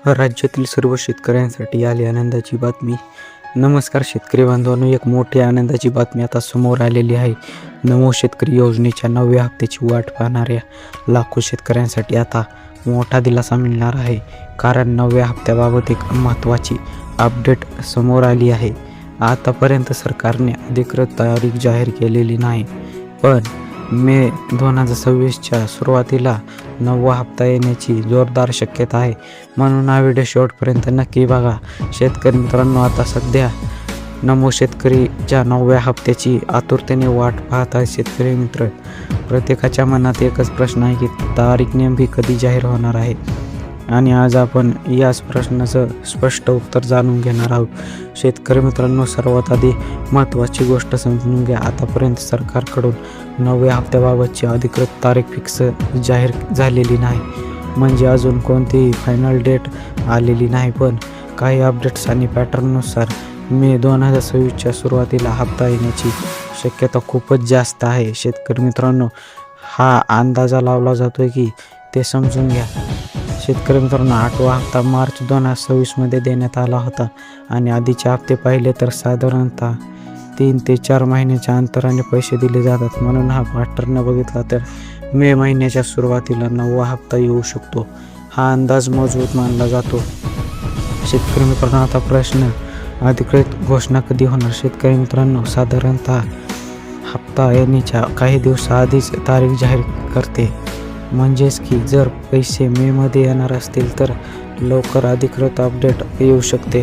राज्यातील सर्व शेतकऱ्यांसाठी आली आनंदाची बातमी. नमस्कार शेतकरी बांधवांनो, एक मोठी आनंदाची बातमी आता समोर आलेली आहे. नमो शेतकरी योजनेच्या 9व्या हप्त्याची वाट पाहणाऱ्या लाखो शेतकऱ्यांसाठी आता मोठा दिलासा मिळणार आहे. कारण 9व्या हप्त्याबाबत एक महत्त्वाची अपडेट समोर आली आहे. आतापर्यंत सरकारने अधिकृत तारीख जाहीर केलेली नाही, पण मे 2026च्या सुरुवातीला 9वा हप्ता येण्याची जोरदार शक्यता आहे. म्हणून हा व्हिडिओ शेवटपर्यंत नक्की बघा. शेतकरी मित्रांनो, आता सध्या नमो शेतकरीच्या 9व्या हप्त्याची आतुरतेने वाट पाहत आहे. शेतकरी मित्र, प्रत्येकाच्या मनात एकच प्रश्न आहे की तारीख नेमकी कधी जाहीर होणार आहे. आणि आज आपण याच प्रश्नाचं स्पष्ट उत्तर जाणून घेणार आहोत. शेतकरी मित्रांनो, सर्वात आधी महत्त्वाची गोष्ट समजून घ्या. आतापर्यंत सरकारकडून 9व्या हप्त्याबाबतची अधिकृत तारीख फिक्स जाहीर झालेली नाही, म्हणजे अजून कोणतीही फायनल डेट आलेली नाही. पण काही अपडेट्स आणि पॅटर्ननुसार मे 2026च्या सुरुवातीला हप्ता येण्याची शक्यता खूपच जास्त आहे. शेतकरी मित्रांनो, हा अंदाजा लावला जातोय की ते समजून घ्या. शेतकरी मित्रांनो, 8वा हप्ता मार्च 2026मध्ये देण्यात आला होता आणि आधीचे हप्ते पाहिले तर साधारणतः 3 ते 4 महिन्याच्या अंतराने पैसे दिले जातात. म्हणून हा पॅटर्न बघितला तर मे महिन्याच्या सुरुवातीला 9वा हप्ता येऊ शकतो. हा अंदाज मजबूत मानला जातो. शेतकरी मित्रांनो, आता प्रश्न, अधिकृत घोषणा कधी होणार? शेतकरी मित्रांनो, साधारणतः हप्ता येण्याच्या काही दिवसाआधीच तारीख जाहीर करते. म्हणजेच की जर पैसे मेमध्ये येणार असतील तर लवकर अधिकृत अपडेट येऊ शकते.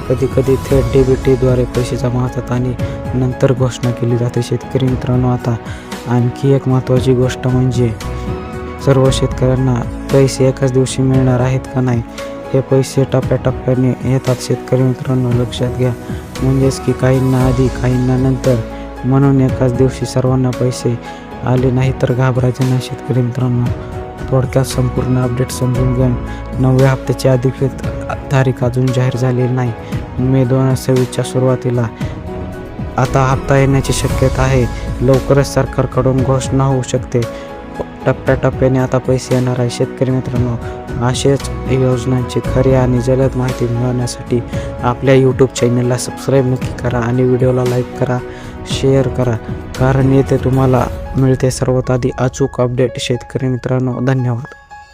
कधी थेट DBTद्वारे पैसे जमा होतात आणि नंतर घोषणा केली जाते. शेतकरी मित्रांनो, आता आणखी एक महत्त्वाची गोष्ट म्हणजे सर्व शेतकऱ्यांना पैसे एकाच दिवशी मिळणार आहेत का नाही. हे पैसे टप्प्याटप्प्याने येतात. शेतकरी मित्रांनो, लक्षात घ्या. म्हणजेच की काहींना आधी काहींना नंतर, म्हणून एकाच दिवशी सर्वांना पैसे आले नाही तर घाबरायचे नाही. शेतकरी मित्रांनो, थोडक्यात संपूर्ण अपडेट समजून घ्या. 9व्या हप्त्याची अधिकृत तारीख अजून जाहीर झालेली नाही. मे 2026च्या सुरुवातीला आता हप्ता येण्याची शक्यता आहे. लवकरच सरकारकडून घोषणा होऊ शकते. टप्प्याटप्प्याने आता पैसे येणार आहे. शेतकरी मित्रांनो, अशाच योजनांची खरी आणि जलद माहिती मिळवण्यासाठी आपल्या YouTube चॅनलला सबस्क्राईब नक्की करा आणि व्हिडिओला लाईक करा, शेअर करा, कारण येथे तुम्हाला मिळते सर्वात आधी अचूक अपडेट. शेतकरी मित्रांनो, धन्यवाद.